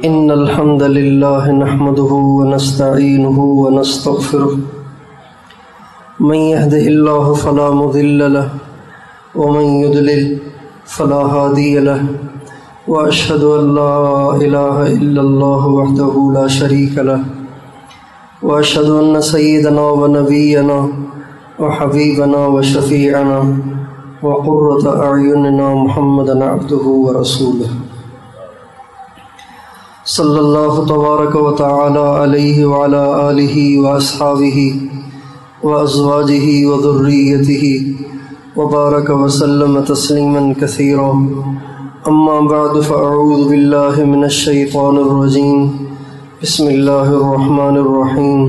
إن الحمد لله نحمده ونستعينه ونستغفره من يهده الله فلا مضل له ومن يضلل فلا هادي له وأشهد أن لا إله إلا الله وحده لا شريك له وأشهد أن سيدنا ونبينا وحبيبنا وشفيعنا وقرة أعيننا محمدا عبده ورسوله صلی اللہ تبارک و تعالی علیہ وعلی آلہ واصحابہ وازواجہ وذریتہ وبارک وسلم تسلیما کثیرا اما بعد فاعوذ باللہ من الشیطان الرجیم بسم اللہ الرحمن الرحیم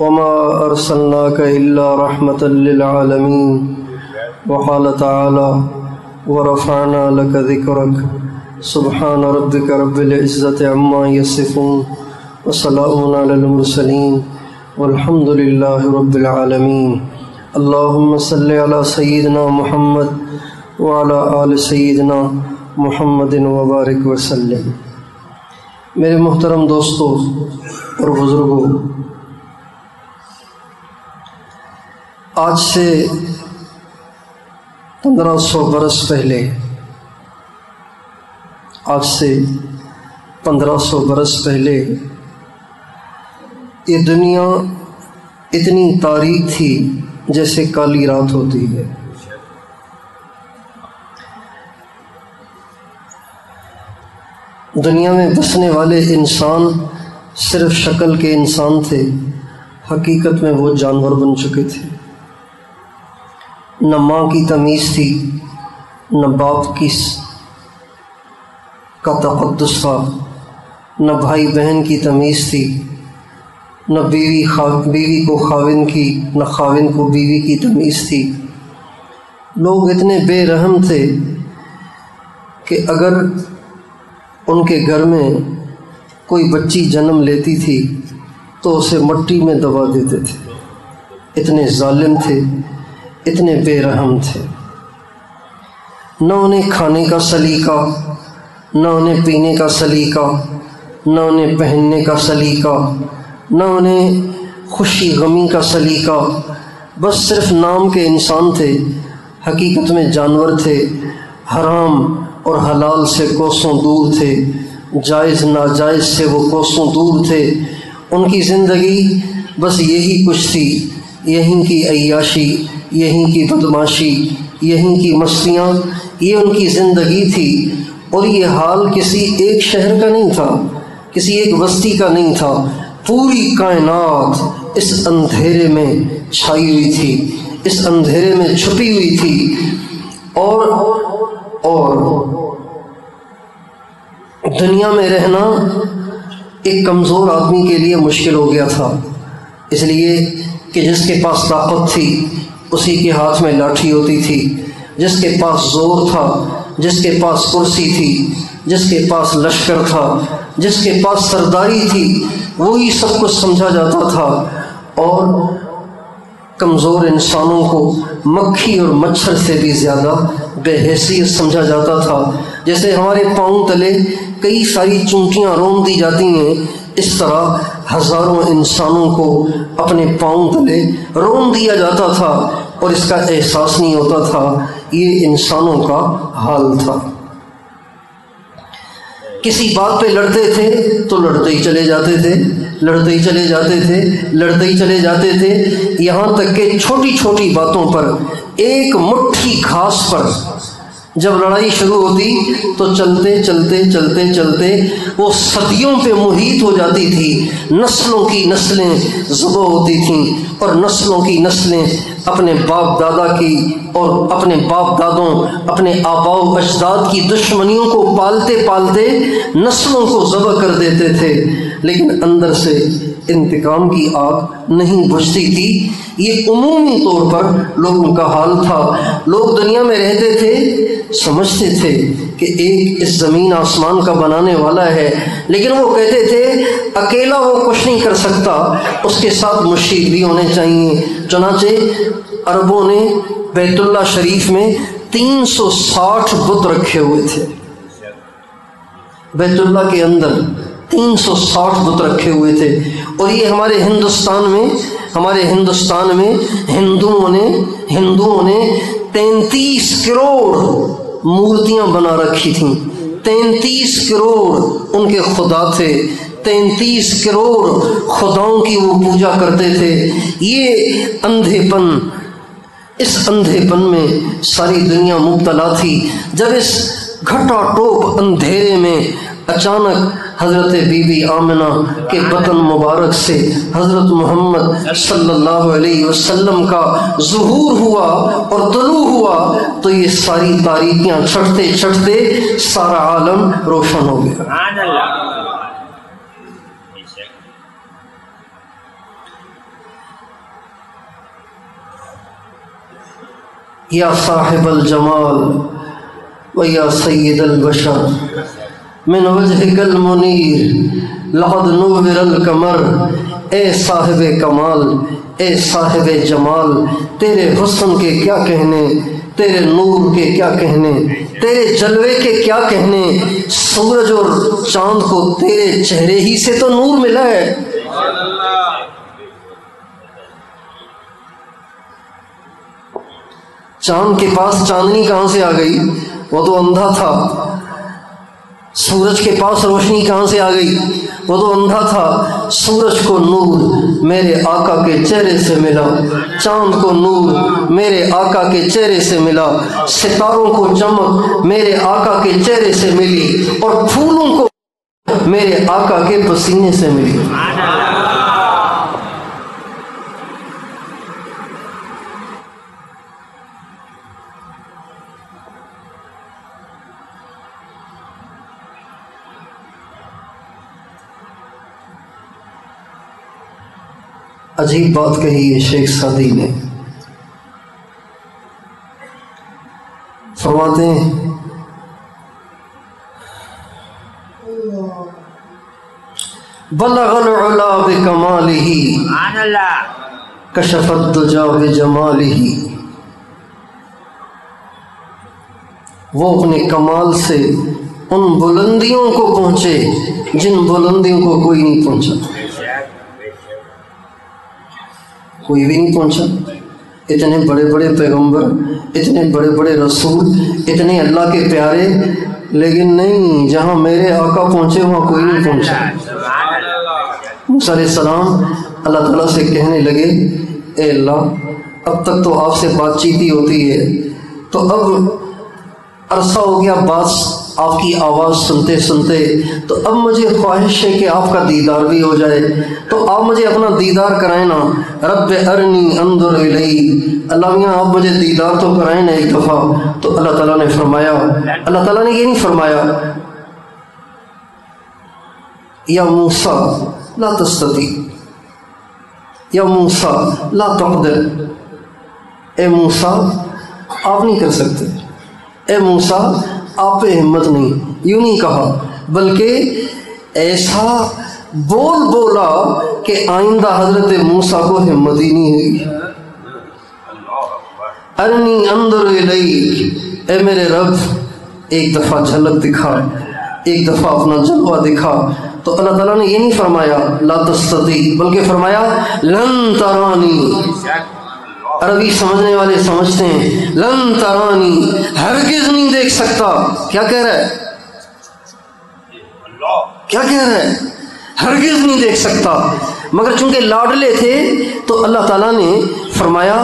وما ارسلناک الا رحمتا للعالمین وقال تعالی ورفعنا لک ذکرک سبحان ربک رب العزت عما یصفون وسلام علی المرسلین والحمد للہ رب العالمین اللہم صلی علی سیدنا محمد وعلی آل سیدنا محمد وبارک وسلم۔ میرے محترم دوستو اور بزرگوں، آج سے 1500 برس پہلے، آج سے 1500 برس پہلے یہ دنیا اتنی تاریک تھی جیسے کالی رات ہوتی ہے۔ دنیا میں بسنے والے انسان صرف شکل کے انسان تھے، حقیقت میں وہ جانور بن چکے تھے۔ نہ ماں کی تمیز تھی، نہ باپ کا تقدس تھا، نہ بھائی بہن کی تمیز تھی، نہ بیوی کو خاوند کی، نہ خاوند کو بیوی کی تمیز تھی۔ لوگ اتنے بے رحم تھے کہ اگر ان کے گھر میں کوئی بچی جنم لیتی تھی تو اسے مٹی میں دبا دیتے تھے۔ اتنے ظالم تھے، اتنے بے رحم تھے۔ نہ انہیں کھانے کا سلیقہ، نہ انہیں پینے کا سلیقہ، نہ انہیں پہننے کا سلیقہ، نہ انہیں خوشی غمی کا سلیقہ، بس صرف نام کے انسان تھے، حقیقت میں جانور تھے۔ حرام اور حلال سے کوسوں دور تھے، جائز ناجائز سے وہ کوسوں دور تھے۔ ان کی زندگی بس یہی کچھ تھی، یہیں کی عیاشی، یہیں کی بدماشی، یہیں کی مستیاں، یہ ان کی زندگی تھی۔ اور یہ حال کسی ایک شہر کا نہیں تھا، کسی ایک بستی کا نہیں تھا، پوری کائنات اس اندھیرے میں چھائی ہوئی تھی، اس اندھیرے میں چھپی ہوئی تھی۔ اور دنیا میں رہنا ایک کمزور آدمی کے لیے مشکل ہو گیا تھا، اس لیے کہ جس کے پاس طاقت تھی اسی کے ہاتھ میں لاٹھی ہوتی تھی، جس کے پاس زور تھا، جس کے پاس کرسی تھی، جس کے پاس لشکر تھا، جس کے پاس سرداری تھی، وہی سب کچھ سمجھا جاتا تھا۔ اور کمزور انسانوں کو مکھی اور مچھر سے بھی زیادہ بے حیثیت سمجھا جاتا تھا۔ جیسے ہمارے پاؤں تلے کئی ساری چونٹیاں رون دی جاتی ہیں، اس طرح ہزاروں انسانوں کو اپنے پاؤں تلے رون دیا جاتا تھا اور اس کا احساس نہیں ہوتا تھا۔ یہ انسانوں کا حال تھا۔ کسی بات پہ لڑتے تھے تو لڑتے ہی چلے جاتے تھے، لڑتے ہی چلے جاتے تھے، لڑتے ہی چلے جاتے تھے، یہاں تک کہ چھوٹی چھوٹی باتوں پر، ایک مٹھی گھاس پر جب لڑائی شروع ہوتی تو چلتے چلتے چلتے چلتے وہ صدیوں پہ محیط ہو جاتی تھی۔ نسلوں کی نسلیں ذبح ہوتی تھیں اور نسلوں کی نسلیں اپنے باپ دادا کی اور اپنے باپ دادوں، اپنے آباء و اجداد کی دشمنیوں کو پالتے پالتے نسلوں کو ذبح کر دیتے تھے، لیکن اندر سے انتقام کی آگ نہیں بجھتی تھی۔ یہ عمومی طور پر لوگوں کا حال تھا۔ لوگ دنیا میں رہتے تھے، سمجھتے تھے کہ ایک اس زمین آسمان کا بنانے والا ہے، لیکن وہ کہتے تھے اکیلا وہ کچھ نہیں کر سکتا، اس کے ساتھ مشرک بھی ہونے چاہیے۔ چنانچہ عربوں نے بیت اللہ شریف میں 360 بت رکھے ہوئے تھے۔ بیت اللہ کے اندر 360 بت رکھے ہوئے تھے. اور یہ ہمارے ہندوستان میں ہندوؤں نے 33 کروڑ مورتیاں بنا رکھی تھیں. 33 کروڑ ان کے خدا تھے. 33 کروڑ خداؤں کی وہ پوجا کرتے تھے. یہ اس اندھے پن میں ساری دنیا مبتلا تھی. جب اس گھٹا ٹوپ اندھیرے میں اچانک حضرت بی بی آمنہ کے بطن مبارک سے حضرت محمد صلی اللہ علیہ وسلم کا ظہور ہوا اور طلوع ہوا تو یہ ساری تاریکیاں چھٹتے چھٹتے سارا عالم روشن ہو گیا. سبحان اللہ. یا صاحب الجمال و یا سید البشر من وجهک المنیر لقد نور القمر. اے صاحب کمال، اے صاحب جمال، تیرے حسن کے کیا کہنے، تیرے نور کے کیا کہنے، تیرے جلوے کے کیا کہنے. سورج اور چاند کو تیرے چہرے ہی سے تو نور ملا ہے. چاند کے پاس چاندنی کہاں سے آ گئی؟ وہ تو اندھا تھا. سورج کے پاس روشنی کہاں سے آ گئی؟ وہ تو اندھا تھا. سورج کو نور میرے آقا کے چہرے سے ملا، چاند کو نور میرے آقا کے چہرے سے ملا، ستاروں کو چمک میرے آقا کے چہرے سے ملی، اور پھولوں کو میرے آقا کے پسینے سے ملی. عجیب بات کہی ہے شیخ سعدی نے. فرماتے ہیں بلغ العلا بکمالہ کشف الدجا بجمالہ. وہ اپنے کمال سے ان بلندیوں کو پہنچے جن بلندیوں کو کوئی نہیں پہنچا، کوئی بھی نہیں پہنچا. اتنے بڑے بڑے پیغمبر، اتنے بڑے بڑے رسول، اتنے اللہ کے پیارے، لیکن نہیں، جہاں میرے آقا پہنچے وہاں کوئی نہیں پہنچا. موسیٰ علیہ السلام اللہ تعالیٰ سے کہنے لگے اے اللہ، اب تک تو آپ سے بات چیت ہی ہوتی ہے، تو اب عرصہ ہو گیا بات آپ کی آواز سنتے سنتے، تو اب مجھے خواہش ہے کہ آپ کا دیدار بھی ہو جائے، تو آپ مجھے اپنا دیدار کرائیں نا. رب ارنی انظر الیک، اللہ میاں آپ مجھے دیدار تو کرائیں نا ایک دفعہ. تو اللہ تعالیٰ نے فرمایا، اللہ تعالیٰ نے یہ نہیں فرمایا یا موسیٰ لا تستطیع، یا موسیٰ لا تقدر، اے موسیٰ آپ نہیں کر سکتے، اے موسیٰ آپ پہ ہمت نہیں. یوں نہیں کہا، بلکہ ایسا بولا کہ آئندہ حضرت موسیٰ کو ہمت ہی نہیں ہوئی. ارنی انظر الیک، اے میرے رب ایک دفعہ جھلک دکھا، ایک دفعہ اپنا جلوہ دکھا. تو اللہ تعالیٰ نے یہ نہیں فرمایا لا تستطیع، بلکہ فرمایا لن ترانی. عربی سمجھنے والے سمجھتے ہیں لن ترانی، ہرگز نہیں دیکھ سکتا. کیا کہہ رہا ہے؟ کیا کہہ رہا ہے؟ ہرگز نہیں دیکھ سکتا. مگر چونکہ لاڈلے تھے تو اللہ تعالیٰ نے فرمایا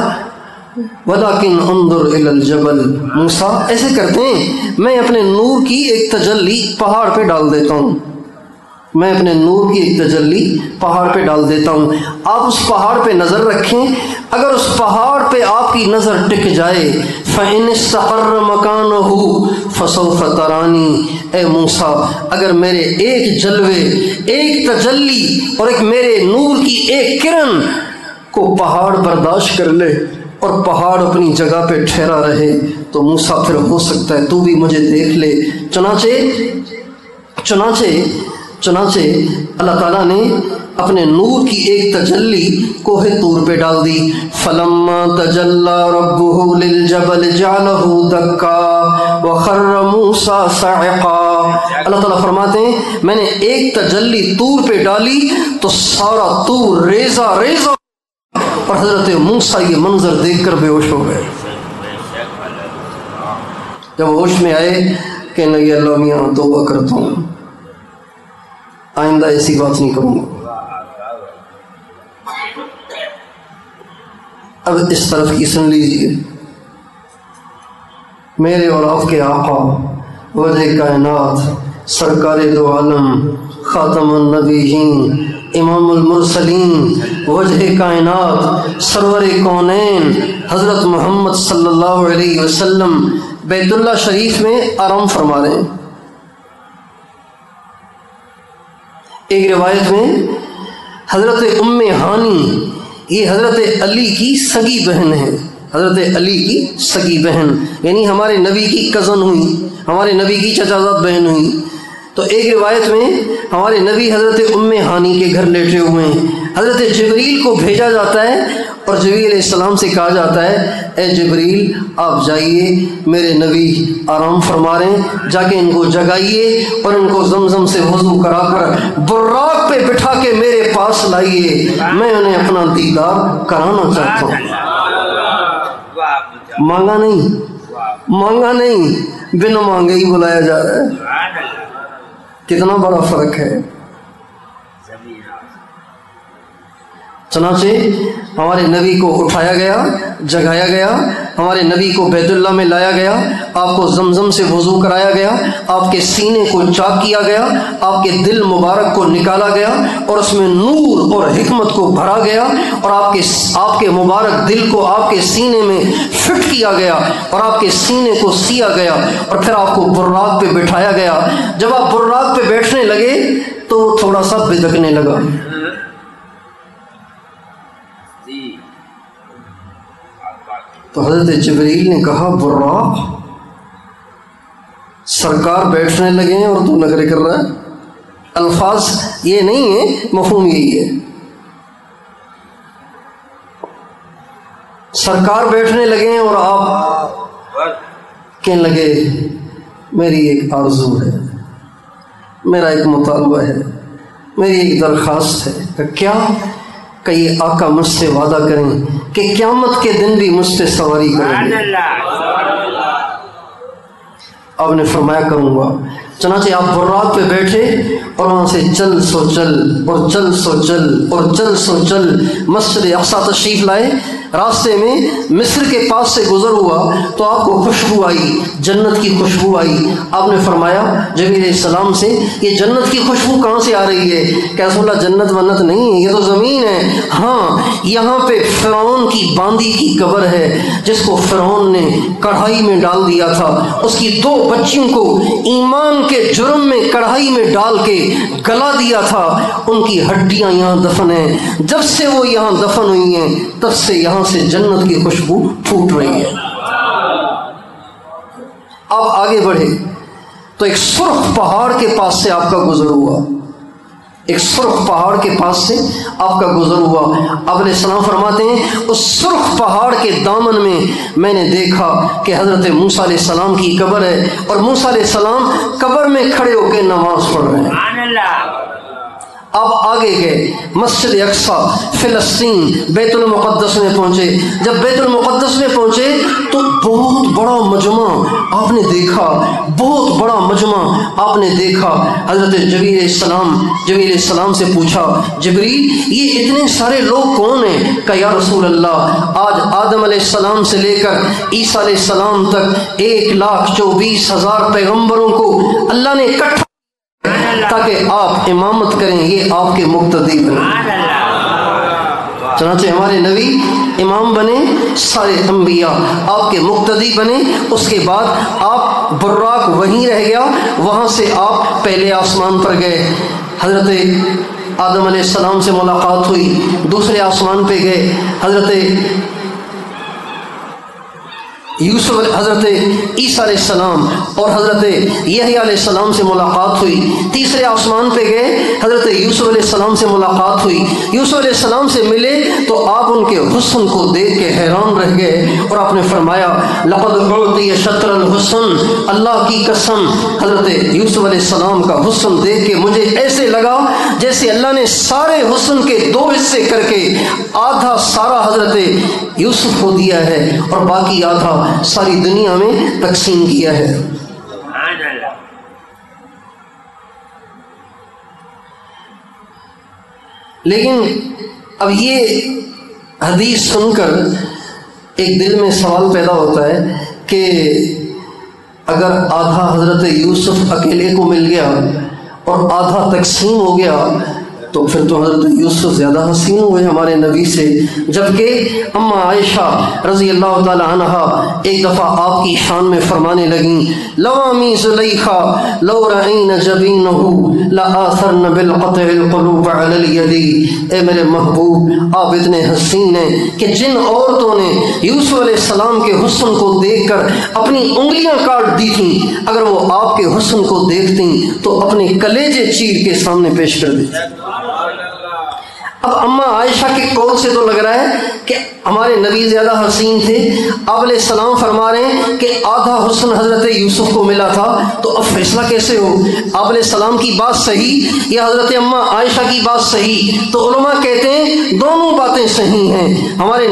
وَلَكِنْ انظر إِلَى الْجَبَلِ. موسیٰ ایسے کرتے ہیں، میں اپنے نور کی ایک تجلی پہاڑ پہ ڈال دیتا ہوں، میں اپنے نور کی ایک تجلی پہاڑ پہ ڈال دیتا ہوں. آپ اس پہاڑ پہ نظر رکھیں، اگر اس پہاڑ پہ آپ کی نظر ٹک جائے فَإِنِ اسْتَقَرَّ مَكَانُهُ فَسَوْفَ تَرَانِي. اے موسیٰ اگر میرے ایک جلوے، ایک تجلی اور ایک میرے نور کی ایک کرن کو پہاڑ برداشت کر لے اور پہاڑ اپنی جگہ پہ ٹھہرا رہے تو موسیٰ پھر ہو سکتا ہے تو بھی مجھے دیکھ لے. چنانچہ اللہ تعالیٰ نے اپنے نور کی ایک تجلی کوہ طور پہ ڈال دی. فلما تجلی ربہ للجبل جعلہ دکا وخر موسیٰ صعقا. اللہ تعالیٰ فرماتے ہیں میں نے ایک تجلی طور پہ ڈالی تو سارا طور ریزہ ریزہ، اور حضرت موسیٰ یہ منظر دیکھ کر بے ہوش ہو گئے. جب ہوش میں آئے کہنے لگے اللہ میاں توبہ کرتا ہوں، آئندہ ایسی بات نہیں کروں گا. اب اس طرف کی سن لیجیے، میرے اور آپ کے آقا وجہ کائنات سرکار دو عالم خاتم النبیین امام المرسلین وجہ کائنات سرور کونین حضرت محمد صلی اللہ علیہ وسلم بیت اللہ شریف میں آرام فرما رہے ہیں. ایک روایت میں حضرت ام ہانی، یہ حضرت علی کی سگی بہن ہے، حضرت علی کی سگی بہن یعنی ہمارے نبی کی کزن ہوئی، ہمارے نبی کی چچازاد بہن ہوئی. تو ایک روایت میں ہمارے نبی حضرت ام ہانی کے گھر لیٹے ہوئے ہیں. حضرت جبریل کو بھیجا جاتا ہے اور جبریل علیہ السلام سے کہا جاتا ہے اے جبریل آپ جائیے، میرے نبی آرام فرما رہے ہیں، جا کے ان کو جگائیے اور ان کو زمزم سے وضو کرا کر براق پہ بٹھا کے میرے پاس لائیے، میں انہیں اپنا دیدار کرانا چاہتا ہوں. مانگا نہیں، بنا مانگے ہی بلایا جا رہا ہے. کتنا بڑا فرق ہے. چنانچہ ہمارے نبی کو اٹھایا گیا، جگایا گیا، ہمارے نبی کو بیت اللہ میں لایا گیا، آپ کو زمزم سے وضو کرایا گیا، آپ کے سینے کو چاک کیا گیا، آپ کے دل مبارک کو نکالا گیا اور اس میں نور اور حکمت کو بھرا گیا، اور آپ کے مبارک دل کو آپ کے سینے میں فٹ کیا گیا اور آپ کے سینے کو سیا گیا، اور پھر آپ کو براق پہ بٹھایا گیا. جب آپ براق پہ بیٹھنے لگے تو تھوڑا سا بدکنے لگا. تو حضرت جبریل نے کہا براق، سرکار بیٹھنے لگے ہیں اور تو نخرے کر رہا ہے. الفاظ یہ نہیں ہے، مفہوم یہی ہے. سرکار بیٹھنے لگے ہیں اور آپ کہنے لگے میری ایک آرزو ہے، میرا ایک مطالبہ ہے، میری ایک درخواست ہے. کہ کیا؟ کہ یہ آقا مجھ سے وعدہ کریں کہ قیامت کے دن بھی مجھ سے سواری کریں گے. آپ نے فرمایا کروں گا. چنانچہ آپ براق پہ بیٹھے اور وہاں سے چل سو چل اور چل سو چل اور چل سو چل مسجد اقصیٰ تشریف لائے. راستے میں مصر کے پاس سے گزر ہوا تو آپ کو خوشبو آئی، جنت کی خوشبو آئی. آپ نے فرمایا جبریل علیہ السلام سے یہ جنت کی خوشبو کہاں سے آ رہی ہے؟ کہ رسول اللہ جنت ونت نہیں ہے، یہ تو زمین ہے. ہاں، یہاں پہ فرعون کی باندی کی قبر ہے جس کو فرعون نے کڑھائی میں ڈال دیا تھا. اس کی 2 بچیوں کو ایمان کے جرم میں کڑھائی میں ڈال کے گلا دیا تھا. ان کی ہڈیاں یہاں دفن ہیں. جب سے وہ یہاں دفن ہوئی ہیں تب سے یہاں سے جنت کی خوشبو پھوٹ رہی ہے. آپ آگے بڑھے تو ایک سرخ پہاڑ کے پاس سے آپ کا گزر ہوا، ایک سرخ پہاڑ کے پاس سے آپ کا گزر ہوا. آپ علیہ السلام فرماتے ہیں اس سرخ پہاڑ کے دامن میں نے دیکھا کہ حضرت موسیٰ علیہ السلام کی قبر ہے، اور موسیٰ علیہ السلام قبر میں کھڑے ہو کے نماز پڑھ رہے ہیں. آپ آگے گئے، مسجد اقصیٰ فلسطین بیت المقدس میں پہنچے. جب بیت المقدس میں پہنچے تو بہت بڑا مجمع آپ نے دیکھا، بہت بڑا مجمع آپ نے دیکھا. حضرت جبریل علیہ السلام سے پوچھا جبریل یہ اتنے سارے لوگ کون ہیں؟ کہ یا رسول اللہ آج آدم علیہ السلام سے لے کر عیسیٰ علیہ السلام تک 1,24,000 پیغمبروں کو اللہ نے اکٹھا تاکہ آپ امامت کریں، یہ آپ کے مقتدی بنے. چنانچہ ہمارے نبی امام بنے، سارے انبیاء آپ کے مقتدی بنے. اس کے بعد آپ براق وہیں رہ گیا، وہاں سے آپ پہلے آسمان پر گئے، حضرت آدم علیہ السلام سے ملاقات ہوئی. دوسرے آسمان پہ گئے، حضرت حضرت عیسیٰ علیہ السلام اور حضرت یحییٰ علیہ السلام سے ملاقات ہوئی. تیسرے آسمان پہ گئے، حضرت یوسف علیہ السلام سے ملاقات ہوئی. یوسف علیہ السلام سے ملے تو آپ ان کے حسن کو دیکھ کے حیران رہ گئے اور آپ نے فرمایا لقد اعطی شطر الحسن، اللہ کی قسم حضرت یوسف علیہ السلام کا حسن دیکھ کے مجھے ایسے لگا جیسے اللہ نے سارے حسن کے 2 حصے کر کے آدھا سارا حضرت یوسف کو دیا ہے اور باقی آدھا ساری دنیا میں تقسیم کیا ہے. لیکن اب یہ حدیث سن کر ایک دل میں سوال پیدا ہوتا ہے کہ اگر آدھا حضرت یوسف اکیلے کو مل گیا اور آدھا تقسیم ہو گیا تو پھر تو حضرت یوسف زیادہ حسین ہوئے ہمارے نبی سے، جبکہ اما عائشہ رضی اللہ تعالی عنہ ایک دفعہ آپ کی شان میں فرمانے لگیں لوامی زلیخا لو رعین جبینہ لآثرن بالقطع القلوب علی الید. اے میرے محبوب آپ اتنے حسین ہیں کہ جن عورتوں نے یوسف علیہ السلام کے حسن کو دیکھ کر اپنی انگلیاں کاٹ دی تھیں، اگر وہ آپ کے حسن کو دیکھتیں تو اپنے کلیجے چیر کے سامنے پیش کر دیتی. اب اما عائشہ کے قول سے تو لگ رہا ہے کہ ہمارے نبی زیادہ حسین تھے. آپ علیہ السلام فرما رہے ہیں کہ آدھا حسن حضرت یوسف کو ملا تھا، تو اب فیصلہ کیسے ہو؟ آپ علیہ السلام کی بات صحیح یا حضرت اما عائشہ کی بات صحیح؟ تو علماء کہتے ہیں دونوں باتیں صحیح ہیں. ہمارے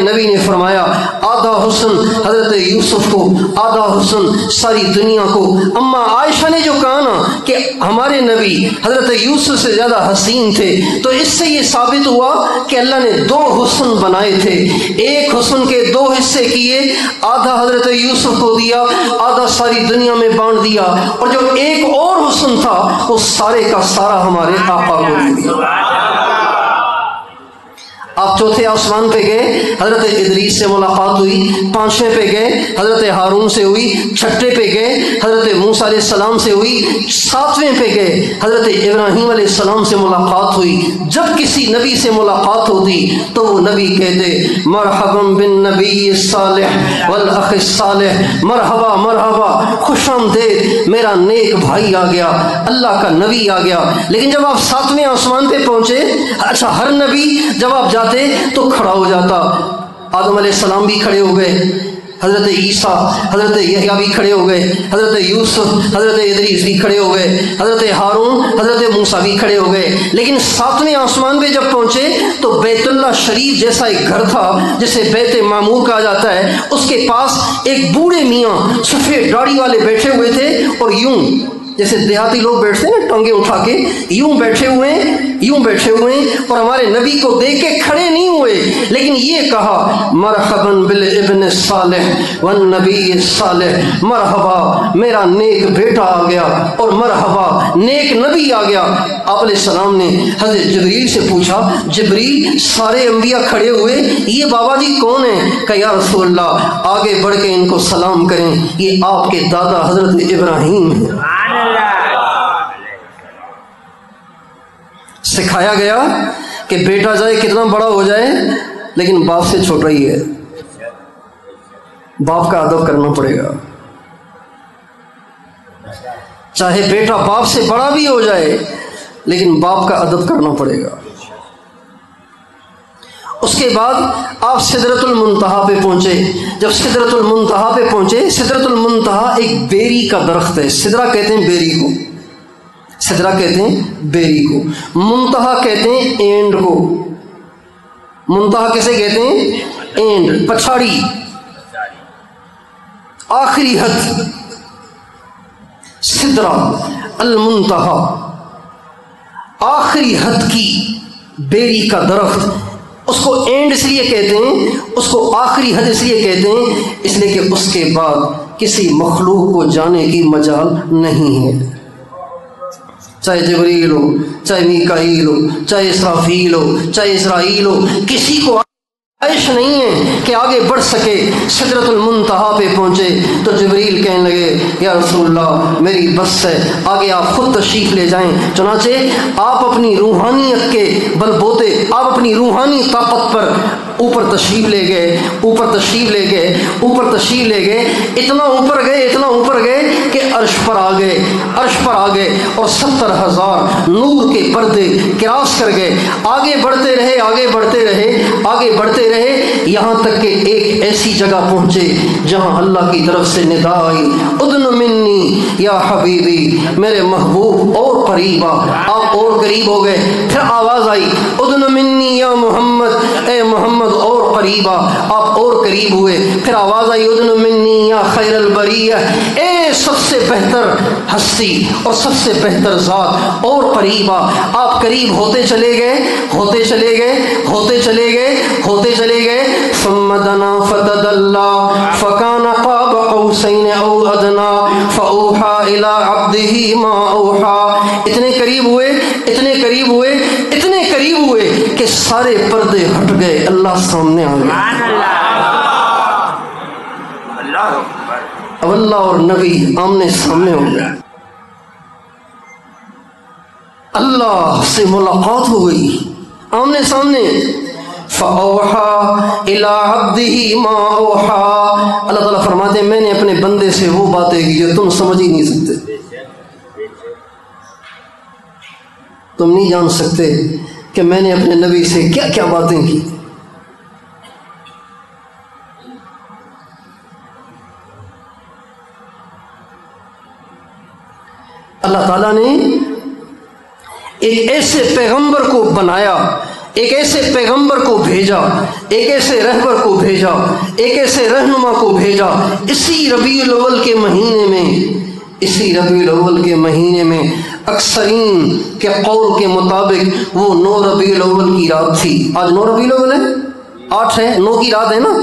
نبی نے فرمایا آدھا حسن حضرت یوسف کو، آدھا حسن ساری دنیا کو. اما عائشہ نے جو کہا نا کہ ہمارے نبی حضرت یوسف سے زیادہ حسین تھے، تو اس سے یہ ثابت ہوا کہ اللہ نے 2 حسن بنائے تھے. ایک حسن کے 2 حصے کیے، آدھا حضرت یوسف کو دیا، آدھا ساری دنیا میں بانٹ دیا، اور جو ایک اور حسن تھا وہ سارے کا سارا ہمارے آقا کو دے دیا. آپ چوتھے آسمان پہ گئے، حضرت ادریس سے ملاقات ہوئی. 5ویں پہ گئے، حضرت ہارون سے ہوئی. 6 پہ گئے، حضرت موسیٰ علیہ السلام سے ہوئی. 7ویں پہ گئے، حضرت ابراہیم علیہ السلام سے ملاقات ہوئی. جب کسی نبی سے ملاقات ہوتی تو وہ نبی کہتے مرحبا بالنبی الصالح والاخ الصالح، مرحبا مرحبا، خوش آمدید، میرا نیک بھائی آ گیا، اللہ کا نبی آ گیا. لیکن جب آپ 7ویں آسمان پہ پہنچے، اچھا ہر نبی جب آپ جاتے تو کھڑا ہو جاتا. آدم علیہ السلام بھی کھڑے ہو گئے، حضرت عیسیٰ حضرت یحییٰ بھی کھڑے ہو گئے، حضرت یوسف حضرت ادریس بھی کھڑے ہو گئے، حضرت ہارون حضرت موسیٰ بھی کھڑے ہو گئے. لیکن 7ویں آسمان پہ جب پہنچے تو بیت اللہ شریف جیسا ایک گھر تھا جسے بیت معمور کہا جاتا ہے، اس کے پاس ایک بوڑھے میاں سفید داڑھی والے بیٹھے ہوئے تھے، اور یوں جیسے دیہاتی لوگ بیٹھتے ہیں نا ٹانگیں اٹھا کے، یوں بیٹھے ہوئے ہیں اور ہمارے نبی کو دیکھ کے کھڑے نہیں ہوئے، لیکن یہ کہا مرحبا بالابن الصالح والنبی الصالح، مرحبا میرا نیک بیٹا آ گیا اور مرحبا نیک نبی آ گیا. آپ علیہ السلام نے حضرت جبریل سے پوچھا جبریل سارے انبیاء کھڑے ہوئے، یہ بابا جی کون ہیں؟ کہ یا رسول اللہ آگے بڑھ کے ان کو سلام کریں، یہ آپ کے دادا حضرت ابراہیم ہیں. سکھایا گیا کہ بیٹا چاہے کتنا بڑا ہو جائے لیکن باپ سے چھوٹا ہی ہے، باپ کا ادب کرنا پڑے گا. چاہے بیٹا باپ سے بڑا بھی ہو جائے لیکن باپ کا ادب کرنا پڑے گا. اس کے بعد آپ سدرۃ المنتہا پہ پہنچے. جب سدرۃ المنتہا پہ پہنچے، سدرۃ المنتہا ایک بیری کا درخت ہے. سدرہ کہتے ہیں بیری کو، سدرہ کہتے ہیں بیری کو، منتہا کہتے ہیں اینڈ کو. منتہا کیسے کہتے ہیں؟ اینڈ، پچھاڑی، آخری حد. سدرہ المنتہا، آخری حد کی بیری کا درخت. اس کو اینڈ اس لیے کہتے ہیں، اس کو آخری حد اس لیے کہتے ہیں، اس لیے کہ اس کے بعد کسی مخلوق کو جانے کی مجال نہیں ہے. چاہے جبریل ہو، چاہے میکائیل ہو، چاہے اسرافیل ہو، چاہے اسرائیل ہو، کسی کو خواہش نہیں ہے کہ آگے بڑھ سکے. سدرۃ المنتہا پہ پہنچے تو جبریل کہنے لگے یا رسول اللہ میری بس ہے، آگے آپ خود تشریف لے جائیں. چنانچہ آپ اپنی روحانیت کے بل بوتے، آپ اپنی روحانی طاقت پر اوپر تشریف لے گئے، اوپر تشریف لے گئے، اوپر تشریف لے گئے، اتنا اوپر گئے، اتنا اوپر گئے کہ عرش پر آ گئے، عرش پر آ گئے اور 70,000 نور کے پردے کراس کر گئے، آگے بڑھتے رہے، آگے بڑھتے رہے، آگے بڑھتے رہے، یہاں تک کہ ایک ایسی جگہ پہنچے جہاں اللہ کی طرف سے ندا آئی، ادن منی یا حبیبی، میرے محبوب اور قریب آ، آپ اور قریب ہو گئے، پھر آواز آئی ادن منی یا محمد، اے محمد اور قریب آ، آپ اور قریب ہوئے، پھر آواز آئی ادن منی یا خیر البریہ، اے سب سے بہتر ہستی اور سب سے بہتر ذات اور قریب آ، آپ قریب ہوتے چلے گئے، ہوتے چلے گئے، ہوتے چلے گئے، ہوتے چلے گئے، ثم دنا فتدلى فكان قاب قوسين او ادنى فاوحى الى عبده ما اوحى، اتنے قریب ہوئے، اتنے قریب ہوئے، اتنے قریب ہوئے کہ سارے پردے ہٹ گئے، اللہ سامنے آ گئے، اب اللہ اور نبی آمنے سامنے ہو گئے، اللہ سے ملاقات ہو گئی آمنے سامنے، فَأَوْحَى إِلَىٰ عَبْدِهِ مَا أَوْحَىٰ، اللہ تعالیٰ فرماتے ہیں میں نے اپنے بندے سے وہ باتیں کی جو تم سمجھ ہی نہیں سکتے، تم نہیں جان سکتے کہ میں نے اپنے نبی سے کیا کیا باتیں کی۔ اللہ تعالیٰ نے ایک ایسے پیغمبر کو بنایا، ایک ایسے پیغمبر کو بھیجا، ایک ایسے رہبر کو بھیجا، ایک ایسے رہنما کو بھیجا، اسی ربیع الاول کے مہینے میں، اسی ربیع الاول کے مہینے میں اکثرین کے قول کے مطابق وہ 9 ربیع الاول کی رات تھی، آج 9 ربیع الاول ہے، 8 ہے، 9 کی رات ہے نا،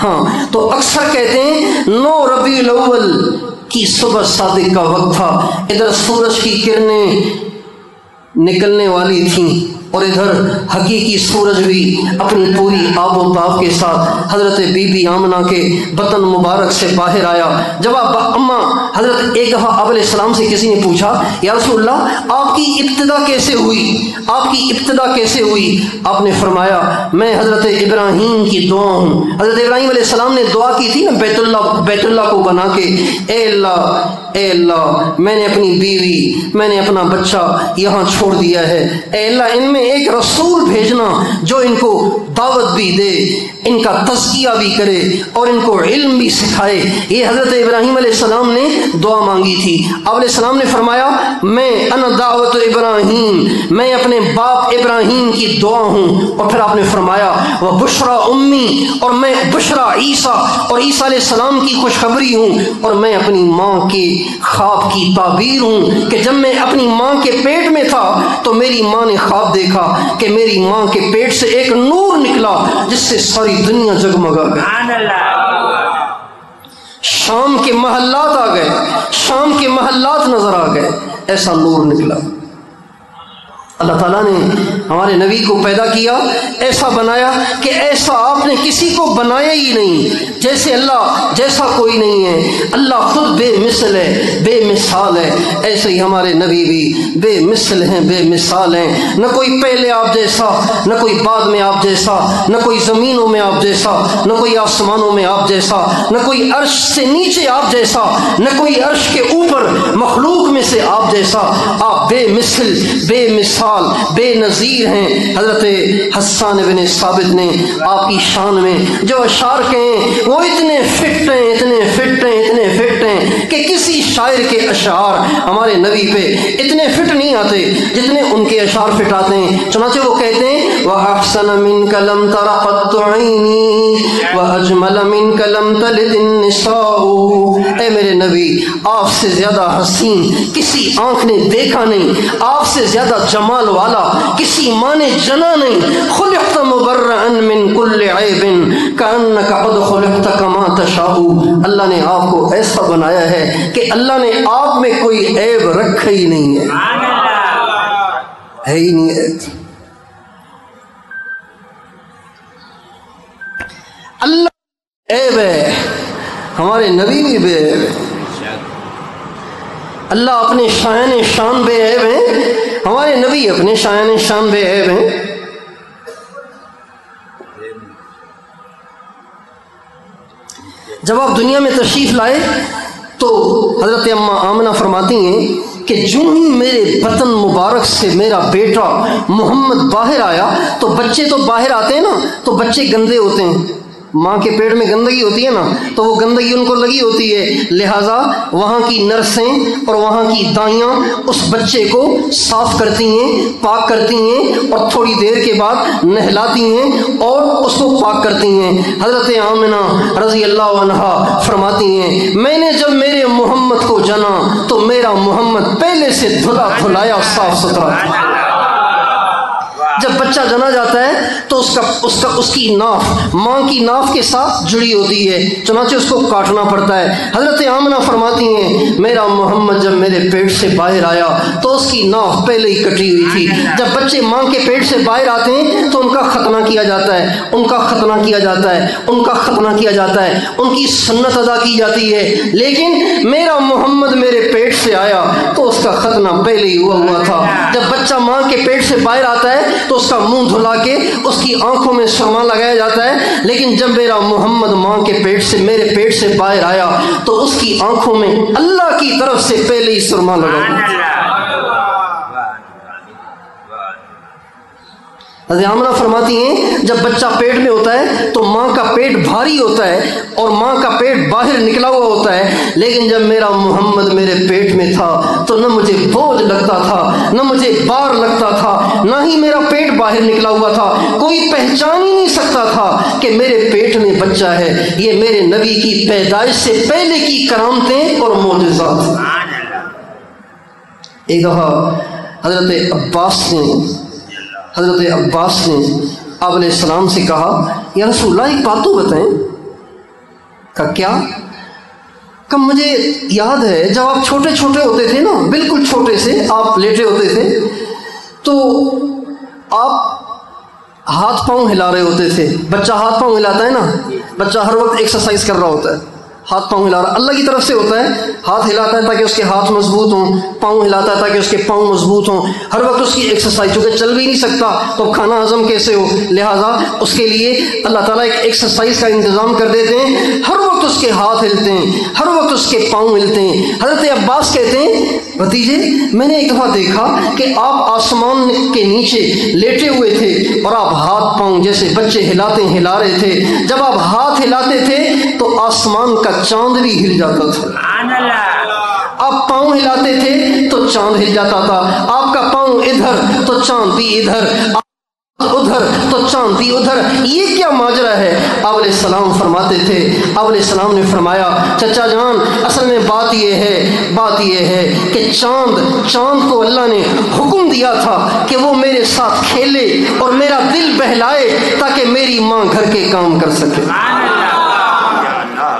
ہاں، تو اکثر کہتے ہیں 9 ربیع الاول کی صبح صادق کا وقت تھا، ادھر سورج کی کرنیں نکلنے والی تھیں اور ادھر حقیقی سورج بھی اپنی پوری آب و تاب کے ساتھ حضرت بی بی آمنہ کے بطن مبارک سے باہر آیا۔ جب اماں حضرت ایک دفعہ آپ علیہ السلام سے کسی نے پوچھا یا رسول اللہ آپ کی ابتدا کیسے ہوئی، آپ کی ابتدا کیسے ہوئی، آپ نے فرمایا میں حضرت ابراہیم کی دعا ہوں۔ حضرت ابراہیم علیہ السلام نے دعا کی تھی نا بیت اللہ کو بنا کے، اے اللہ میں نے اپنی بیوی، میں نے اپنا بچہ یہاں چھوڑ دیا ہے، اے اللہ ان میں ایک رسول بھیجنا جو ان کو دعوت بھی دے، ان کا تزکیہ بھی کرے اور ان کو علم بھی سکھائے۔ یہ حضرت ابراہیم علیہ السلام نے دعا مانگی تھی۔ آپ علیہ السلام نے فرمایا میں انا دعوت ابراہیم، میں اپنے باپ ابراہیم کی دعا ہوں، اور پھر آپ نے فرمایا وہ بشرا امی، اور میں بشرا عیسیٰ اور عیسیٰ علیہ السلام کی خوشخبری ہوں، اور میں اپنی ماں کے خواب کی تعبیر ہوں کہ جب میں اپنی ماں کے پیٹ میں تھا تو میری ماں نے خواب دیکھا کہ میری ماں کے پیٹ سے ایک نور نکلا جس سے ساری دنیا جگمگا گئی، شام کے محلات آ گئے، شام کے محلات نظر آ گئے، ایسا نور نکلا۔ اللہ تعالیٰ نے ہمارے نبی کو پیدا کیا، ایسا بنایا کہ ایسا آپ نے کسی کو بنایا ہی نہیں، جیسے اللہ جیسا کوئی نہیں ہے، اللہ خود بے مثل ہے، بے مثال ہے، ایسے ہی ہمارے نبی بھی بے مثل ہیں، بے مثال ہیں، نہ کوئی پہلے آپ جیسا، نہ کوئی بعد میں آپ جیسا، نہ کوئی زمینوں میں آپ جیسا، نہ کوئی آسمانوں میں آپ جیسا، نہ کوئی عرش سے نیچے آپ جیسا، نہ کوئی عرش کے اوپر مخلوق میں سے آپ جیسا، آپ بے مثل، بے مثال، بے نظیر ہیں۔ حضرت حسان بن ثابت نے آپ کی شان میں جو اشعار کہیں وہ اتنے فٹ ہیں، اتنے فٹ ہیں، اتنے فٹ ہیں کہ کسی شاعر کے اشعار ہمارے نبی پہ اتنے فٹ نہیں آتے جتنے ان کے اشعار فٹ آتے ہیں۔ چنانچہ وہ کہتے ہیں وَأَحْسَنَ مِنْكَ لَمْ تَرَ قَطُّ عَيْنِي وَأَجْمَلَ مِنْكَ لَمْ تَلِدِ النِّسَاءُ، اے میرے نبی آپ سے زیادہ حسین کسی آنکھ نے دیکھا نہیں، آپ سے زیادہ جمال والا کسی ماں نے جنا نہیں، خلقت مبرئا من کل عیب کانک قد خلقت کما تشاء، اللہ نے آپ کو ایسا بنایا ہے کہ اللہ نے آپ میں کوئی عیب رکھا ہی نہیں ہے ہی نہیں ہے۔ اللہ عیب ہے، ہمارے نبی بھی بے عیب ہے، اللہ اپنے شایان شان بے عیب ہیں، ہمارے نبی اپنے شایان شان بے عیب ہیں۔ جب آپ دنیا میں تشریف لائے تو حضرت اماں آمنہ فرماتی ہیں کہ جو ہی میرے بطن مبارک سے میرا بیٹا محمد باہر آیا، تو بچے تو باہر آتے ہیں نا تو بچے گندے ہوتے ہیں، ماں کے پیٹ میں گندگی ہوتی ہے نا، تو وہ گندگی ان کو لگی ہوتی ہے، لہٰذا وہاں کی نرسیں اور وہاں کی دائیاں اس بچے کو صاف کرتی ہیں، پاک کرتی ہیں، اور تھوڑی دیر کے بعد نہلاتی ہیں اور اس کو پاک کرتی ہیں۔ حضرت آمنہ رضی اللہ عنہا فرماتی ہیں میں نے جب میرے محمد کو جنا تو میرا محمد پہلے سے دھلا دھلایا صاف ستھرا تھا۔ جب بچہ جنا جاتا ہے تو اس کی ناف ماں کی ناف کے ساتھ جڑی ہوتی ہے، چنانچہ اس کو کاٹنا پڑتا ہے۔ حضرت آمنہ فرماتی ہیں میرا محمد جب میرے پیٹ سے باہر آیا تو اس کی ناف پہلے ہی کٹی ہوئی تھی۔ جب بچے ماں کے پیٹ سے باہر آتے ہیں تو ان کا ختنہ کیا جاتا ہے، ان کا ختنہ کیا جاتا ہے، ان کا ختنہ کیا جاتا ہے، ان کی سنت ادا کی جاتی ہے۔ لیکن میرا محمد میرے پیٹ سے آیا تو اس کا ختنہ پہلے ہی ہوا تھا۔ جب بچہ ماں کے پیٹ سے باہر آتا ہے تو اس کا منہ دھلا کے اس کی آنکھوں میں سرما لگایا جاتا ہے، لیکن جب میرا محمد ماں کے پیٹ سے میرے پیٹ سے باہر آیا تو اس کی آنکھوں میں اللہ کی طرف سے پہلے ہی سرما لگا۔ حضرت آمنہ فرماتی ہیں جب بچہ پیٹ میں ہوتا ہے تو ماں کا پیٹ بھاری ہوتا ہے اور ماں کا پیٹ باہر نکلا ہوا ہوتا ہے، لیکن جب میرا محمد میرے پیٹ میں تھا تو نہ مجھے بوجھ لگتا تھا، نہ مجھے بار لگتا تھا، نہ ہی میرا پیٹ باہر نکلا ہوا تھا۔ کوئی پہچان ہی نہیں سکتا تھا کہ میرے پیٹ میں بچہ ہے۔ یہ میرے نبی کی پیدائش سے پہلے کی کرامتیں اور معجزات۔ ایک دفعہ حضرت عباس نے آپ علیہ السلام سے کہا یا رسول اللہ ایک بات تو بتائیں۔ کہا کیا؟ کہ مجھے یاد ہے جب آپ چھوٹے چھوٹے ہوتے تھے نا، بالکل چھوٹے سے آپ لیٹے ہوتے تھے تو آپ ہاتھ پاؤں ہلا رہے ہوتے تھے۔ بچہ ہاتھ پاؤں ہلاتا ہے نا، بچہ ہر وقت ایکسرسائز کر رہا ہوتا ہے، ہاتھ پاؤں ہلا رہا، اللہ کی طرف سے ہوتا ہے، ہاتھ ہلاتا ہے تاکہ اس کے ہاتھ مضبوط ہوں، پاؤں ہلاتا ہے تاکہ اس کے پاؤں مضبوط ہوں، ہر وقت اس کی ایکسرسائز، چونکہ چل بھی نہیں سکتا تو کھانا ہضم کیسے ہو، لہٰذا اس کے لیے اللہ تعالیٰ ایک ایکسرسائز کا انتظام کر دیتے ہیں، ہر وقت اس کے ہاتھ ہلتے ہیں، ہر وقت اس کے پاؤں ہلتے ہیں۔ حضرت عباس کہتے ہیں بھتیجے میں نے ایک دفعہ دیکھا کہ آپ آسمان کے نیچے لیٹے ہوئے تھے اور آپ ہاتھ پاؤں جیسے بچے ہلا رہے تھے، جب آپ ہاتھ ہلاتے تھے تو آسمان کا چاند بھی ہل جاتا تھا، آپ پاؤں ہلاتے تھے تو چاند ہل جاتا تھا، آپ کا پاؤں ادھر تو چاند بھی ادھر، ادھر تو چاند بھی ادھر، یہ کیا ماجرا ہے؟ آپ علیہ السلام فرماتے تھے، آپ علیہ السلام نے فرمایا چچا جان اصل میں بات یہ ہے کہ چاند کو اللہ نے حکم دیا تھا کہ وہ میرے ساتھ کھیلے اور میرا دل بہلائے تاکہ میری ماں گھر کے کام کر سکے۔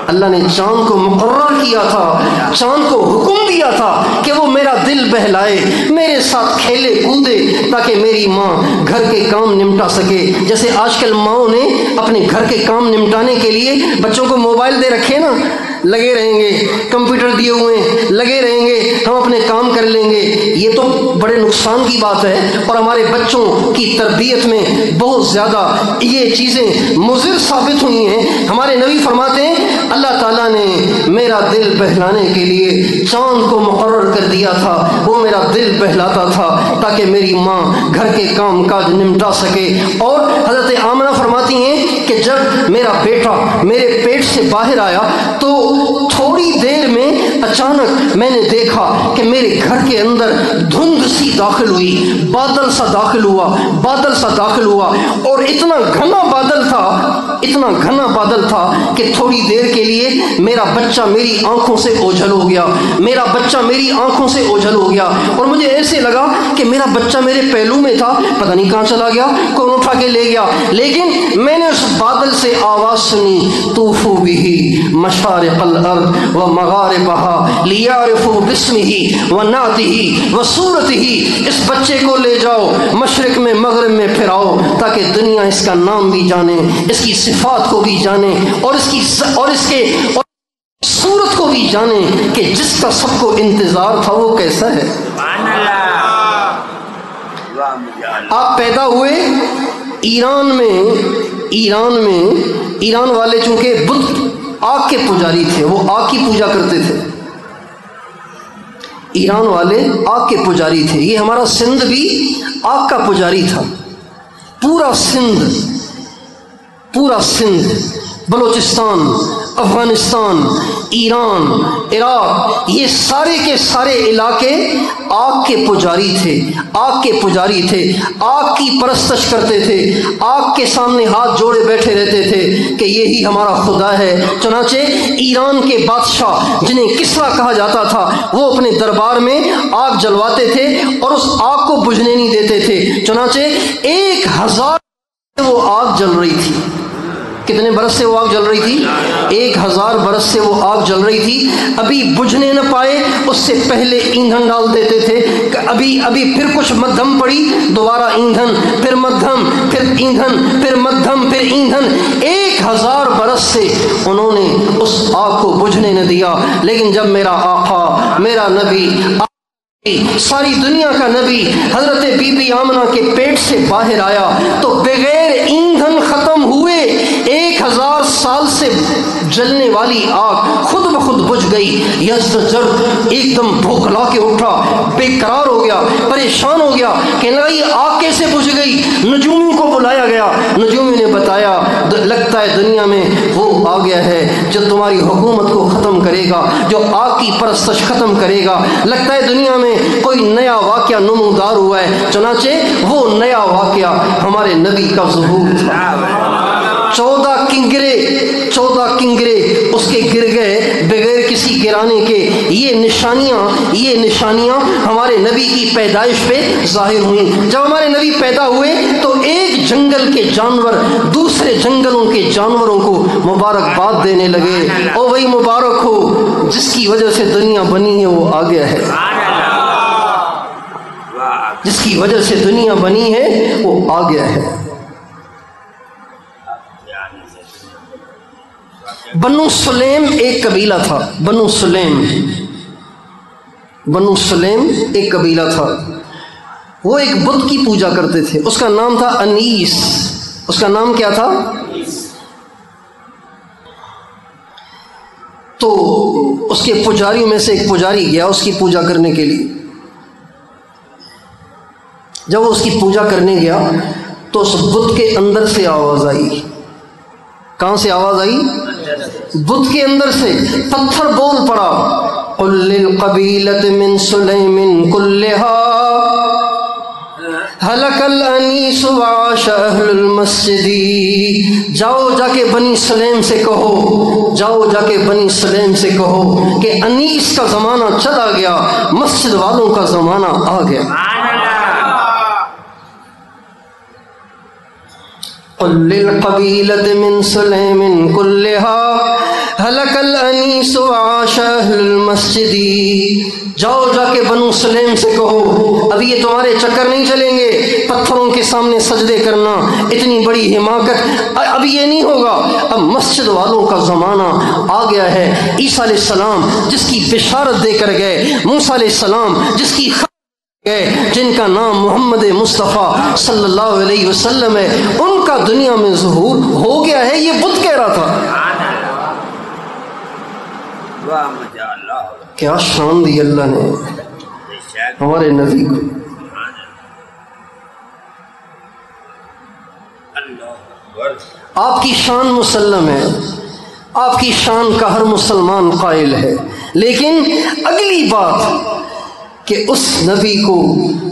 اللہ نے چاند کو مقرر کیا تھا، چاند کو حکم دیا تھا کہ وہ میرا دل بہلائے، میرے ساتھ کھیلے کودے تاکہ میری ماں گھر کے کام نمٹا سکے۔ جیسے آج کل ماؤں نے اپنے گھر کے کام نمٹانے کے لیے بچوں کو موبائل دے رکھے نا، لگے رہیں گے، کمپیوٹر دیے ہوئے لگے رہیں گے، ہم اپنے کام کر لیں گے۔ یہ تو بڑے نقصان کی بات ہے اور ہمارے بچوں کی تربیت میں بہت زیادہ یہ چیزیں مضر ثابت ہوئی ہیں۔ ہمارے نبی فرماتے ہیں اللہ تعالیٰ نے میرا دل بہلانے کے لیے چاند کو مقرر کر دیا تھا، وہ میرا دل بہلاتا تھا تاکہ میری ماں گھر کے کام کاج نمٹا سکے۔ اور حضرت آمنہ فرماتی ہیں کہ جب میرا بیٹا میرے پیٹ سے باہر آیا تو تھوڑی دیر میں اچانک میں نے دیکھا کہ میرے گھر کے اندر دھند سی داخل ہوئی، بادل سا داخل ہوا اور اتنا گھنا بادل تھا کہ تھوڑی دیر کے لیے میرا بچہ میری آنکھوں سے اوجھل ہو گیا اور مجھے ایسے لگا کہ میرا بچہ میرے پہلو میں تھا، پتہ نہیں کہاں چلا گیا، کون اٹھا کے لے گیا۔ لیکن میں نے اس بادل سے آواز سنی طوفوا بہ مشارق الارض ومغاربها لیعرفوا باسمہ ونعتہ وصورتہ، اس بچے کو لے جاؤ مشرق میں مغرب میں پھراؤ تاکہ دنیا اس کا نام بھی جانے، اس کی صفات کو بھی جانے اور اس کے صورت کو بھی جانے کہ جس کا سب کو انتظار تھا وہ کیسا ہے۔ آپ پیدا ہوئے ایران میں، ایران والے چونکہ آگ کے پجاری تھے، وہ آگ کی پوجا کرتے تھے۔ ایران والے آگ کے پجاری تھے، یہ ہمارا سندھ بھی آگ کا پجاری تھا۔ پورا سندھ، بلوچستان، افغانستان، ایران، عراق، یہ سارے کے سارے علاقے آگ کے پجاری تھے، آگ کے پجاری تھے، آگ کی پرستش کرتے تھے، آگ کے سامنے ہاتھ جوڑے بیٹھے رہتے تھے کہ یہی ہمارا خدا ہے۔ چنانچہ ایران کے بادشاہ جنہیں کسرا کہا جاتا تھا، وہ اپنے دربار میں آگ جلواتے تھے اور اس آگ کو بجھنے نہیں دیتے تھے۔ چنانچہ 1000 وہ آگ جل رہی تھی۔ کتنے برس سے وہ آگ جل رہی تھی؟ 1000 برس سے وہ آگ جل رہی تھی۔ ابھی بجھنے نہ پائے اس سے پہلے ایندھن ڈال دیتے تھے، ابھی پھر کچھ مدھم پڑی، دوبارہ ایندھن، پھر مدھم، پھر ایندھن، پھر مدھم، پھر ایندھن۔ 1000 برس سے انہوں نے اس آگ کو بجھنے نہ دیا۔ لیکن جب میرا آقا، میرا نبی، ساری دنیا کا نبی حضرت بی بی آمنہ کے پیٹ سے باہر آیا تو بغیر ایندھن ختم ہوئے 1000 سال سے جلنے والی آگ خود بخود بجھ گئی۔ یزدجر ایک دم بھوکلا کے اٹھا، بے قرار ہو گیا، پریشان ہو گیا، کہنے لگا یہ آگ کیسے بجھ گئی؟ نجومی کو بلایا گیا، نجومی نے بتایا لگتا ہے دنیا میں وہ آ گیا ہے جو تمہاری حکومت کو ختم کرے گا، جو آگ کی پرستش ختم کرے گا، لگتا ہے دنیا میں کوئی نیا واقعہ نمودار ہوا ہے۔ چنانچہ وہ نیا واقعہ ہمارے نبی کا ظہور تھا۔ 14 کنگرے اس کے گر گئے بغیر کسی گرانے کے۔ یہ نشانیاں ہمارے نبی کی پیدائش پہ ظاہر ہوئیں۔ جب ہمارے نبی پیدا ہوئے تو ایک جنگل کے جانور دوسرے جنگلوں کے جانوروں کو مبارکباد دینے لگے، او بھائی مبارک ہو، جس کی وجہ سے دنیا بنی ہے وہ آ گیا ہے، جس کی وجہ سے دنیا بنی ہے وہ آ گیا ہے۔ بنو سلیم ایک قبیلہ تھا، بنو سلیم ایک قبیلہ تھا۔ وہ ایک بت کی پوجا کرتے تھے، اس کا نام تھا انیس۔ اس کا نام کیا تھا؟ تو اس کے پجاریوں میں سے ایک پجاری گیا اس کی پوجا کرنے کے لیے۔ جب وہ اس کی پوجا کرنے گیا تو اس بت کے اندر سے آواز آئی۔ کہاں سے آواز آئی؟ بت کے اندر سے پتھر بول پڑا، قل للقبیلۃ من سلیم کلھا ہلک الانیس وعاش اہل المسجد۔ جاؤ جا کے بنی سلیم سے کہو کہ انیس کا زمانہ چلا گیا، مسجد والوں کا زمانہ آ گیا۔ قل للقبیلۃ من سلیم کلھا ہلک الانیس وعاش اہل المسجد۔ جاؤ جا کے بنو سلیم سے کہو، اب یہ تمہارے چکر نہیں چلیں گے، پتھروں کے سامنے سجدے کرنا، اتنی بڑی حماقت، اب یہ نہیں ہوگا، اب مسجد والوں کا زمانہ آ گیا ہے۔ عیسیٰ علیہ السلام جس کی بشارت دے کر گئے، موسیٰ علیہ السلام جس کی جن کا نام محمد مصطفیٰ صلی اللہ علیہ وسلم ہے، ان کا دنیا میں ظہور ہو گیا ہے۔ یہ بت کہہ رہا تھا۔ کیا شان دی اللہ نے ہمارے نبی کو۔ آپ کی شان مسلم ہے، آپ کی شان کا ہر مسلمان قائل ہے، لیکن اگلی بات کہ اس نبی کو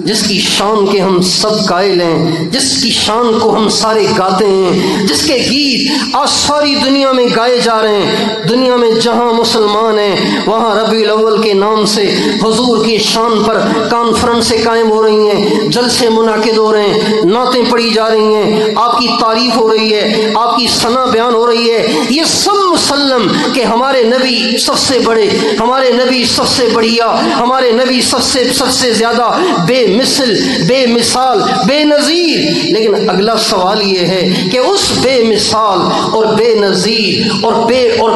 جس کی شان کے ہم سب قائل ہیں، جس کی شان کو ہم سارے گاتے ہیں، جس کے گیت آج ساری دنیا میں گائے جا رہے ہیں، دنیا میں جہاں مسلمان ہیں وہاں ربیع الاول کے نام سے حضور کی شان پر کانفرنسیں قائم ہو رہی ہیں، جلسے منعقد ہو رہے ہیں، نعتیں پڑھی جا رہی ہیں، آپ کی تعریف ہو رہی ہے، آپ کی ثنا بیان ہو رہی ہے۔ یہ سب مسلم کہ ہمارے نبی سب سے بڑے، ہمارے نبی سب سے بڑھیا، ہمارے نبی سب سے زیادہ بے مثل، بے مثال، بے نظیر۔ لیکن اگلا سوال یہ ہے کہ اس بے مثال اور بے نظیر اور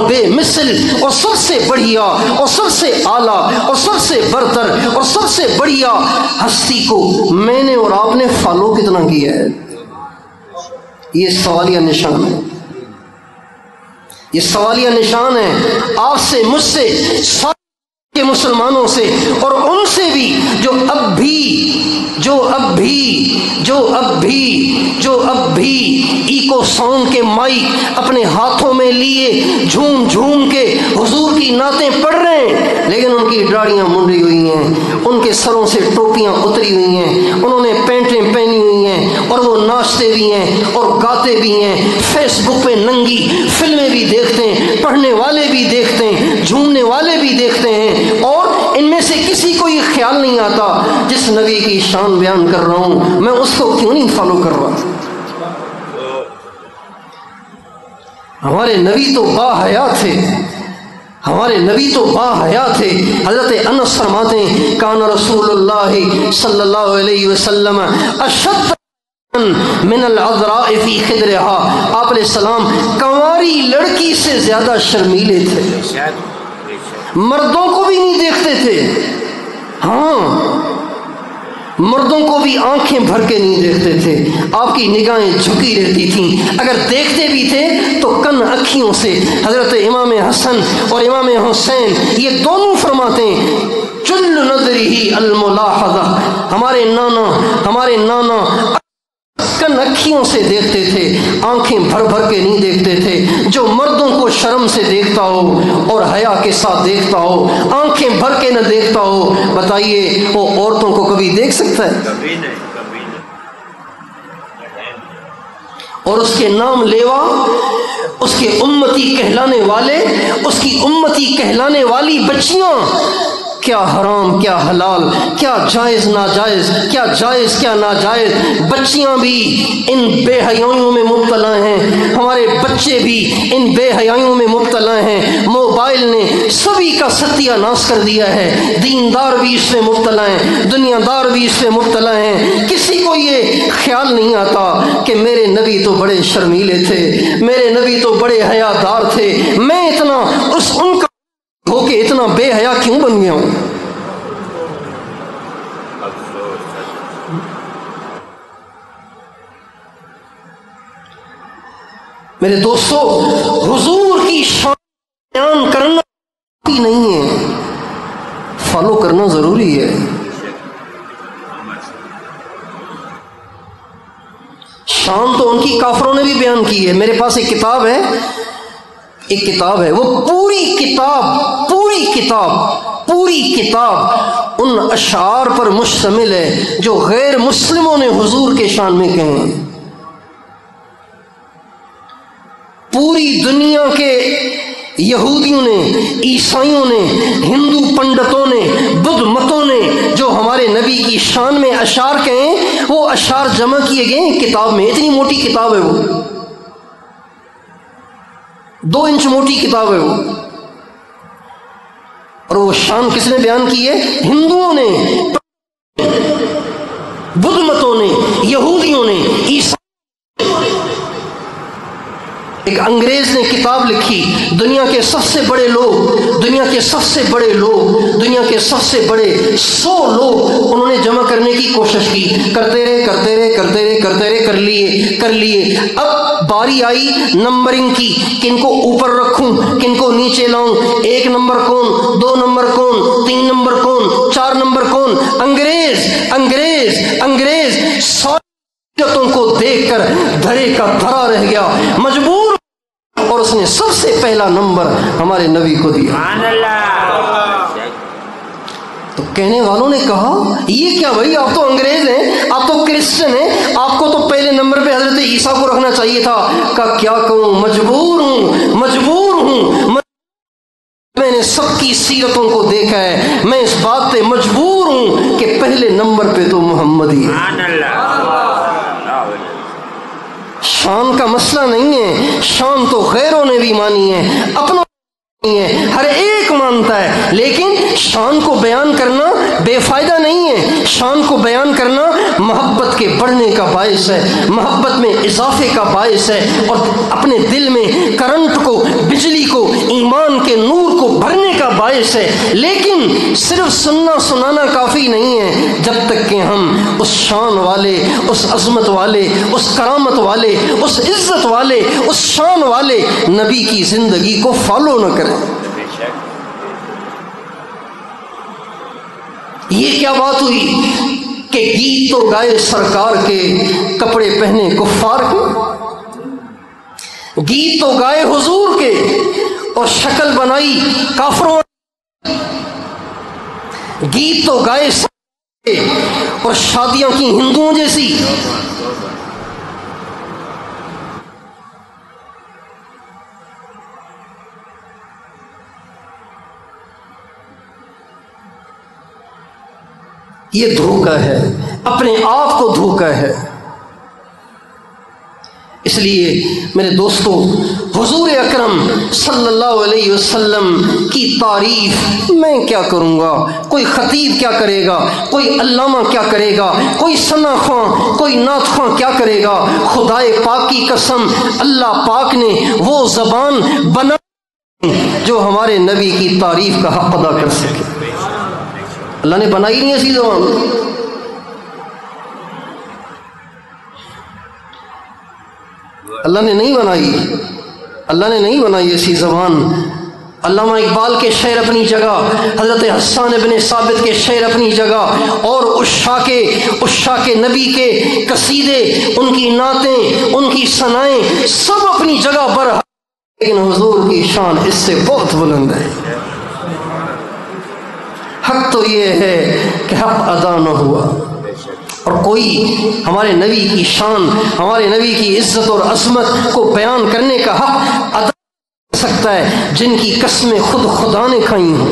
بے مثل اور سب سے بڑھیا اور سب سے اعلیٰ اور سب سے برتر اور سب سے بڑھیا ہستی کو میں نے اور آپ نے فالو کتنا کیا ہے؟ یہ سوالیہ نشان ہے، یہ سوالیہ نشان ہے آپ سے، مجھ سے، سارے کے مسلمانوں سے، اور ان سے بھی جو اب بھی ایکو ساؤنڈ کے مائک اپنے ہاتھوں میں لیے جھوم جھوم کے حضور کی نعتیں پڑھ رہے ہیں، لیکن ان کی داڑیاں منڈی ہوئی ہیں، ان کے سروں سے ٹوپیاں اتری ہوئی ہیں، انہوں نے پینٹیں پہنی ہوئی ہیں، اور وہ ناچتے بھی ہیں اور گاتے بھی ہیں، فیس بک پہ ننگی فلمیں بھی دیکھتے ہیں، پڑھنے والے بھی دیکھتے ہیں، جھومنے والے بھی دیکھتے ہیں، اور ان میں سے کسی کو یہ خیال نہیں آتا جس نبی کی شان بیان کر رہا ہوں میں اس کو کیوں نہیں فالو کر رہا۔ ہمارے نبی تو با حیا تھے، ہمارے نبی تو با حیا تھے۔ حضرت انس فرماتے ہیں کان رسول اللہ صلی اللہ علیہ وسلم اشد من العذراء فی خدرها، آپ علیہ السلام کنواری لڑکی سے زیادہ شرمیلے تھے، مردوں کو بھی نہیں دیکھتے تھے، ہاں مردوں کو بھی آنکھیں بھر کے نہیں دیکھتے تھے، آپ کی نگاہیں جھکی رہتی تھیں، اگر دیکھتے بھی تھے تو کن اکھیوں سے۔ حضرت امام حسن اور امام حسین یہ دونوں فرماتے ہیں جل نظرہ الملاحظہ، ہمارے نانا کن اکھیوں سے دیکھتے تھے، آنکھیں بھر بھر کے نہیں دیکھتے تھے۔ جو مردوں کو شرم سے دیکھتا ہو اور حیا کے ساتھ دیکھتا ہو، آنکھیں بھر کے نہ دیکھتا ہو، بتائیے وہ عورتوں کو کبھی دیکھ سکتا ہے؟ کبھی نہیں۔ اور اس کے نام لیوا، اس کے امتی کہلانے والے، اس کی امتی کہلانے والی بچیاں، کیا حرام کیا حلال، کیا جائز ناجائز، کیا جائز کیا ناجائز، بچیاں بھی ان بے حیائیوں میں مبتلا ہیں، ہمارے بچے بھی ان بے حیائیوں میں مبتلا ہیں۔ موبائل نے سبھی کا ستیہ ناش کر دیا ہے، دیندار بھی اس میں مبتلا ہیں، دنیا دار بھی اس میں مبتلا ہیں۔ کسی کو یہ خیال نہیں آتا کہ میرے نبی تو بڑے شرمیلے تھے، میرے نبی تو بڑے حیادار تھے، میں اتنا ان کا ہو کہ اتنا بے حیا کیوں بن گیا ہوں؟ میرے دوستو، حضور کی شان بیان کرنا ضروری نہیں ہے، فالو کرنا ضروری ہے۔ شان تو ان کی کافروں نے بھی بیان کی ہے۔ میرے پاس ایک کتاب ہے، وہ پوری کتاب ان اشعار پر مشتمل ہے جو غیر مسلموں نے حضور کے شان میں کہے ہیں۔ پوری دنیا کے یہودیوں نے، عیسائیوں نے، ہندو پنڈتوں نے، بدھ متوں نے جو ہمارے نبی کی شان میں اشعار کہیں، وہ اشعار جمع کیے گئے ہیں کتاب میں۔ اتنی موٹی کتاب ہے وہ، 2 انچ موٹی کتاب ہے وہ، اور وہ شان کس نے بیان کی ہے؟ ہندوؤں نے، بدھ متوں نے، یہودیوں نے، عیسائیوں۔ ایک انگریز نے کتاب لکھی، دنیا کے سب سے بڑے لوگ، دنیا کے سب سے بڑے 100 لوگ انہوں نے جمع کرنے کی کوشش کی، کرتے رہے، کر لیے۔ اب باری آئی نمبرنگ کی، کن کو اوپر رکھوں، کن کو نیچے لاؤں، 1 نمبر کون، 2 نمبر کون، 3 نمبر کون، 4 نمبر کون۔ انگریز ساروں کو دیکھ کر دھرے کا دھرا رہ گیا، مجبور، اور اس نے سب سے پہلا نمبر ہمارے نبی کو دیا۔ تو کہنے والوں نے کہا یہ کیا بھائی، آپ تو انگریز ہیں، آپ تو کرسچن ہیں، آپ کو تو پہلے نمبر پہ حضرت عیسیٰ کو رکھنا چاہیے تھا۔ کہا کیا کہوں، مجبور ہوں، میں نے سب کی سیرتوں کو دیکھا ہے، میں اس بات پہ مجبور ہوں کہ پہلے نمبر پہ تو محمد ہی ہے۔ شان کا مسئلہ نہیں ہے، شان تو غیروں نے بھی مانی ہے، اپنا ہے، ہر ایک مانتا ہے، لیکن شان کو بیان کرنا بے فائدہ نہیں ہے۔ شان کو بیان کرنا محبت کے بڑھنے کا باعث ہے، محبت میں اضافے کا باعث ہے، اور اپنے دل میں کرنٹ کو، بجلی کو، ایمان کے نور کو بھرنے کا باعث باعث ہے، لیکن صرف سننا سنانا کافی نہیں ہے جب تک کہ ہم اس شان والے، اس عظمت والے، اس کرامت والے، اس عزت والے، اس شان والے نبی کی زندگی کو فالو نہ کریں۔ یہ کیا بات ہوئی کہ گیت تو گائے سرکار کے، کپڑے پہنے کفار کے، گیت تو گائے حضور کے اور شکل بنائی کافروں، گیت تو گائے سرکار کے اور شادیاں کی ہندوؤں جیسی۔ یہ دھوکہ ہے، اپنے آپ کو دھوکہ ہے۔ اس لیے میرے دوستو، حضور اکرم صلی اللہ علیہ وسلم کی تعریف میں کیا کروں گا، کوئی خطیب کیا کرے گا، کوئی علامہ کیا کرے گا، کوئی ثنا خواں، کوئی نعت خواں کیا کرے گا؟ خدائے پاک کی قسم، اللہ پاک نے وہ زبان بنا جو ہمارے نبی کی تعریف کا حق ادا کر سکے۔ اللہ نے بنائی نہیں ایسی زبان، اللہ نے نہیں بنائی، اللہ نے نہیں بنائی ایسی زبان۔ علامہ اقبال کے شعر اپنی جگہ، حضرت حسان ابن ثابت کے شعر اپنی جگہ، اور عشاق نبی کے قصیدے، ان کی نعتیں، ان کی ثنائیں سب اپنی جگہ پر، لیکن حضور کی شان اس سے بہت بلند ہے۔ حق تو یہ ہے کہ حق ادا نہ ہوا، اور کوئی ہمارے نبی کی شان، ہمارے نبی کی عزت اور عظمت کو بیان کرنے کا حق ادا کر سکتا ہے جن کی قسمیں خود خدا نے کھائی ہوں۔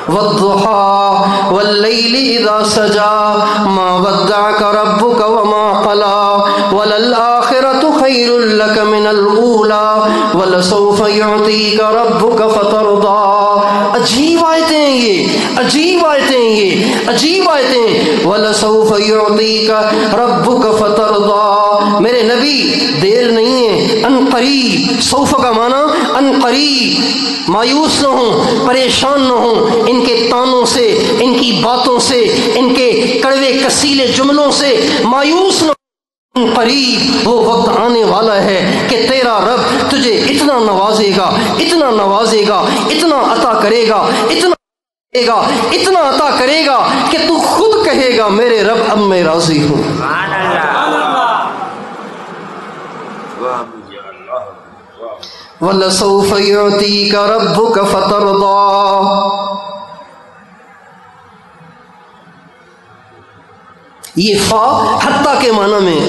وَالضُّحَىٰ وَاللَّيْلِ إِذَا سَجَىٰ مَا وَدَّعَكَ رَبُّكَ وَمَا قَلَىٰ وَلَلْآخِرَةُ خَيْرٌ لَّكَ مِنَ الْأُولَىٰ وَلَسَوْفَ يُعْطِيكَ رَبُّكَ فَتَرْضَىٰ۔ عجیب آیتیں ہیں یہ، عجیب آیتیں ہیں یہ، عجیب آیتیں۔ وَلَسَوْفَ يُعْطِيكَ رَبُّكَ فَتَرْضَىٰ، میرے نبی دیر نہیں ہے، ان قریب۔ سوف کا معنی ان قریب، مایوس نہ ہوں، پریشان نہ ہوں ان کے تانوں سے، ان کی باتوں سے، ان کے کڑوے کسیلے جملوں سے مایوس نہ ہوں۔ ان قریب وہ وقت آنے والا ہے کہ تیرا رب تجھے اتنا نوازے گا، اتنا نوازے گا، اتنا عطا کرے گا، اتنا عطا کرے گا کہ تو خود کہے گا میرے رب اب میں راضی ہوں۔ وَلَسَوْفَ يُعْطِيكَ رَبُّكَ فَتَرْضَىٰ، یہ فا حتیٰ کے معنی میں،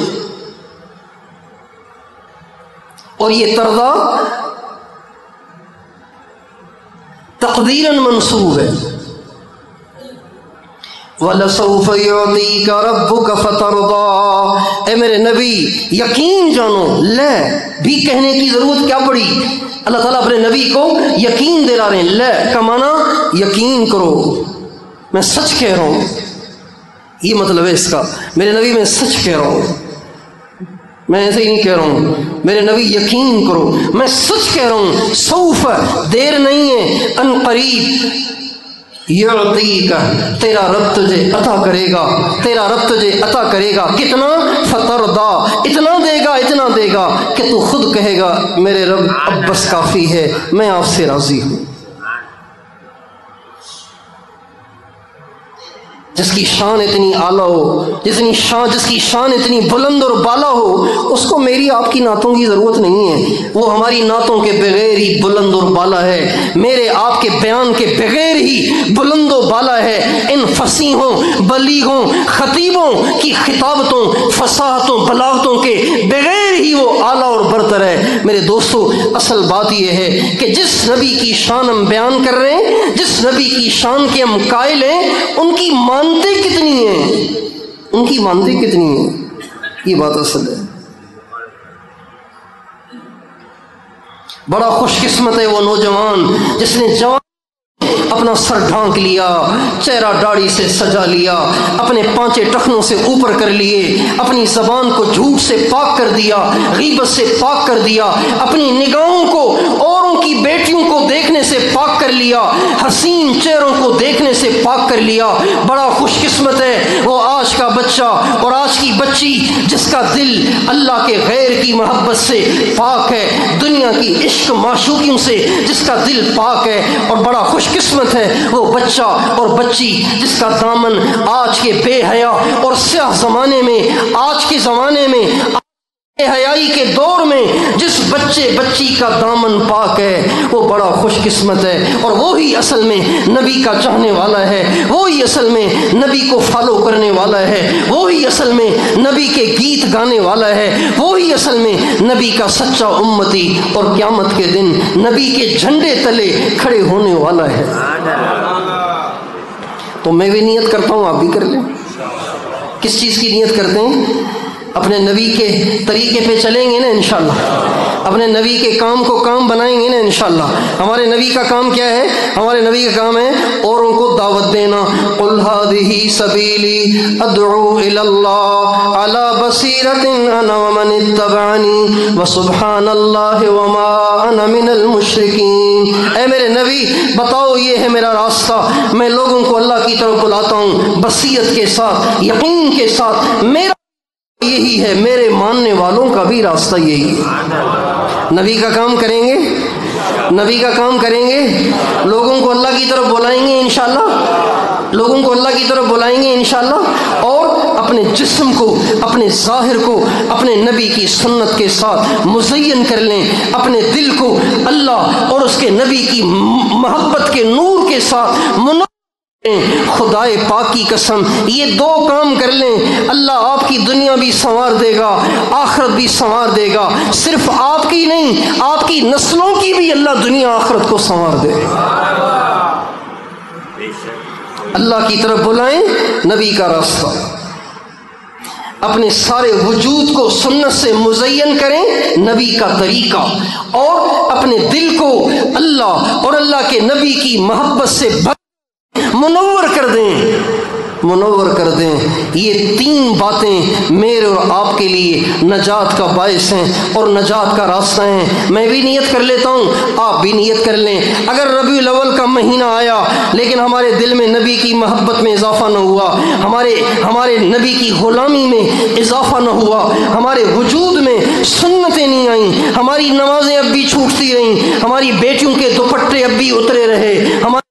اور یہ ترضا تقدیراً منصوب ہے۔ وَلَسَوْفَ يُعْطِيكَ رَبُّكَ فَتَرْضَىٰ، اے میرے نبی یقین جانو، لے بھی کہنے کی ضرورت کیا پڑی؟ اللہ تعالیٰ اپنے نبی کو یقین دلا رہے ہیں۔ لے کا معنی یقین کرو، میں سچ کہہ رہا ہوں، یہ مطلب ہے اس کا، میرے نبی میں سچ کہہ رہا ہوں، میں ایسے ہی نہیں کہہ رہا ہوں، میرے نبی یقین کرو میں سچ کہہ رہا ہوں۔ سوف دیر نہیں ہے، ان قریب یعطیک، تیرا رب تجھے عطا کرے گا، تیرا رب تجھے عطا کرے گا۔ کتنا؟ فترضا، اتنا دے گا، اتنا دے گا کہ تو خود کہے گا میرے رب اب بس کافی ہے، میں آپ سے راضی ہوں۔ جس کی شان اتنی اعلیٰ ہو، جس کی شان اتنی بلند اور بالا ہو، اس کو میری آپ کی نعتوں کی ضرورت نہیں ہے، وہ ہماری نعتوں کے بغیر ہی بلند اور بالا ہے، میرے آپ کے بیان کے بغیر ہی بلند و بالا ہے۔ ان فصیحوں، بلیغوں، خطیبوں کی خطابتوں، فصاحتوں، بلاغتوں کے بغیر ہی وہ اعلیٰ اور برتر ہے۔ میرے دوستو، اصل بات یہ ہے کہ جس نبی کی شان ہم بیان کر رہے ہیں، جس نبی کی شان کے ہم قائل ہیں، ان کی مانتے کتنی ہیں، ان کی مانتے کتنی ہیں، یہ بات اصل ہے۔ بڑا خوش قسمت ہے وہ نوجوان جس نے جوان اپنا سر ڈھانک لیا، چہرہ داڑھی سے سجا لیا، اپنے پانچے ٹخنوں سے اوپر کر لیے، اپنی زبان کو جھوٹ سے پاک کر دیا، غیبت سے پاک کر دیا، اپنی نگاہوں کو اوروں کی بیٹیوں کو دیکھنے دیکھنے سے پاک کر لیا، حسین چہروں کو دیکھنے سے پاک کر لیا۔ بڑا خوش قسمت ہے وہ آج کا بچہ اور آج کی بچی جس کا دل اللہ کے غیر کی محبت سے پاک ہے، دنیا کی عشق معشوقیوں سے جس کا دل پاک ہے، اور بڑا خوش قسمت ہے وہ بچہ اور بچی جس کا دامن آج کے بے حیا اور سیاہ زمانے میں، آج کے زمانے میں، بے حیائی کے دور میں جس بچے بچی کا دامن پاک ہے وہ بڑا خوش قسمت ہے، اور وہی اصل میں نبی کا چاہنے والا ہے، وہی اصل میں نبی کو فالو کرنے والا ہے، وہی اصل میں نبی کے گیت گانے والا ہے، وہی اصل میں نبی کا سچا امتی اور قیامت کے دن نبی کے جھنڈے تلے کھڑے ہونے والا ہے۔ تو میں بھی نیت کرتا ہوں، آپ بھی کر لیں۔ کس چیز کی نیت کرتے ہیں؟ اپنے نبی کے طریقے پہ چلیں گے نا انشاءاللہ، اپنے نبی کے کام کو کام بنائیں گے نا انشاءاللہ۔ ہمارے نبی کا کام کیا ہے؟ ہمارے نبی کا کام ہے اوروں کو دعوت دینا۔ قُلْ هَٰذِهِ سَبِيلِي أَدْعُو إِلَى اللَّهِ عَلَىٰ بَصِيرَةٍ أَنَا وَمَنِ اتَّبَعَنِي وَسُبْحَانَ اللَّهِ وَمَا أَنَا مِنَ الْمُشْرِكِينَ۔ اے میرے نبی بتاؤ یہ ہے میرا راستہ، میں لوگوں کو اللہ کی طرف بلاتا ہوں بصیرت کے ساتھ، یقین کے ساتھ، میرا یہی ہے، میرے ماننے والوں کا بھی راستہ یہی ہے۔ نبی کا کام کریں گے، نبی کا کام کریں گے، لوگوں کو اللہ کی طرف بلائیں گے انشاءاللہ، لوگوں کو اللہ کی طرف بلائیں گے انشاءاللہ، اور اپنے جسم کو، اپنے ظاہر کو اپنے نبی کی سنت کے ساتھ مزین کر لیں، اپنے دل کو اللہ اور اس کے نبی کی محبت کے نور کے ساتھ خدائے پاک کی قسم یہ دو کام کر لیں، اللہ آپ کی دنیا بھی سنوار دے گا، آخرت بھی سنوار دے گا، صرف آپ کی نہیں آپ کی نسلوں کی بھی اللہ دنیا آخرت کو سنوار دے گا۔ اللہ کی طرف بلائیں، نبی کا راستہ، اپنے سارے وجود کو سنت سے مزین کریں، نبی کا طریقہ، اور اپنے دل کو اللہ اور اللہ کے نبی کی محبت سے منور کر دیں، منور کر دیں۔ یہ تین باتیں میرے اور آپ کے لیے نجات کا باعث ہیں اور نجات کا راستہ ہیں۔ میں بھی نیت کر لیتا ہوں، آپ بھی نیت کر لیں۔ اگر ربیع الاول کا مہینہ آیا لیکن ہمارے دل میں نبی کی محبت میں اضافہ نہ ہوا، ہمارے نبی کی غلامی میں اضافہ نہ ہوا، ہمارے وجود میں سنتیں نہیں آئیں، ہماری نمازیں اب بھی چھوٹتی رہیں، ہماری بیٹیوں کے دوپٹے اب بھی اترے رہے، ہمارے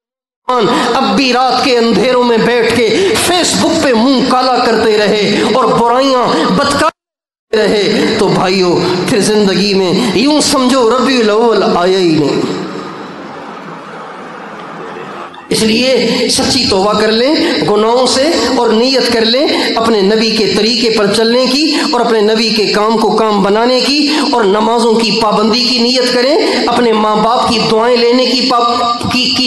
اب بھی رات کے اندھیروں میں بیٹھ کے فیس بک پہ منہ کالا کرتے رہے اور برائیاں بدکار رہے، تو بھائیو پھر زندگی میں یوں سمجھو ربیع الاول آیا ہی نہیں۔ اس لیے سچی توبہ کر لیں گناہوں سے اور نیت کر لیں اپنے نبی کے طریقے پر چلنے کی اور اپنے نبی کے کام کو کام بنانے کی، اور نمازوں کی پابندی کی نیت کریں، اپنے ماں باپ کی دعائیں لینے کی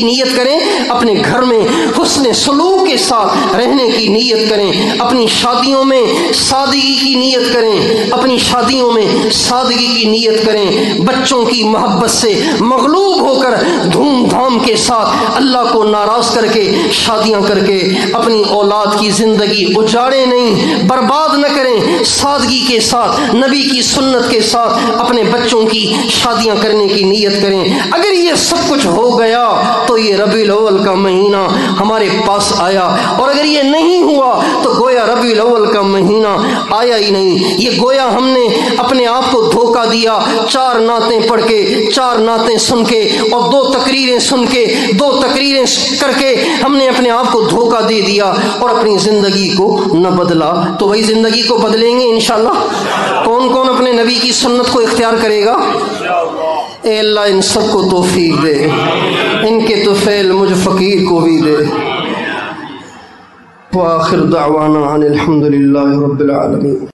نیت کریں، اپنے گھر میں حسن سلوک کے ساتھ رہنے کی نیت کریں، اپنی شادیوں میں سادگی کی نیت کریں، اپنی شادیوں میں سادگی کی نیت کریں، بچوں کی محبت سے مغلوب ہو کر دھوم دھام کے ساتھ اللہ کو ناراض کر کے شادیاں کر کے اپنی اولاد کی زندگی اجاڑے نہیں، برباد نہ کریں، سادگی کے ساتھ نبی کی سنت کے ساتھ اپنے بچوں کی شادیاں کرنے کی نیت کریں۔ اگر یہ سب کچھ ہو گیا تو یہ ربیع الاول کا مہینہ ہمارے پاس آیا، اور اگر یہ نہیں ہوا تو گویا ربیع الاول کا مہینہ آیا ہی نہیں، یہ گویا ہم نے اپنے آپ کو دھوکہ دیا، 4 نعتیں پڑھ کے، 4 نعتیں سن کے اور 2 تقریریں سن کے، 2 تقریریں کر کے ہم نے اپنے آپ کو دھوکہ دے دیا اور اپنی زندگی کو نہ بدلا۔ تو وہی زندگی کو بدلیں گے انشاءاللہ۔ کون کون اپنے نبی کی سنت کو اختیار کرے گا؟ اے اللہ ان سب کو توفیق دے، ان کے طفیل مجھ فقیر کو بھی دے۔ وآخر دعوانا ان الحمد للہ رب العالمین۔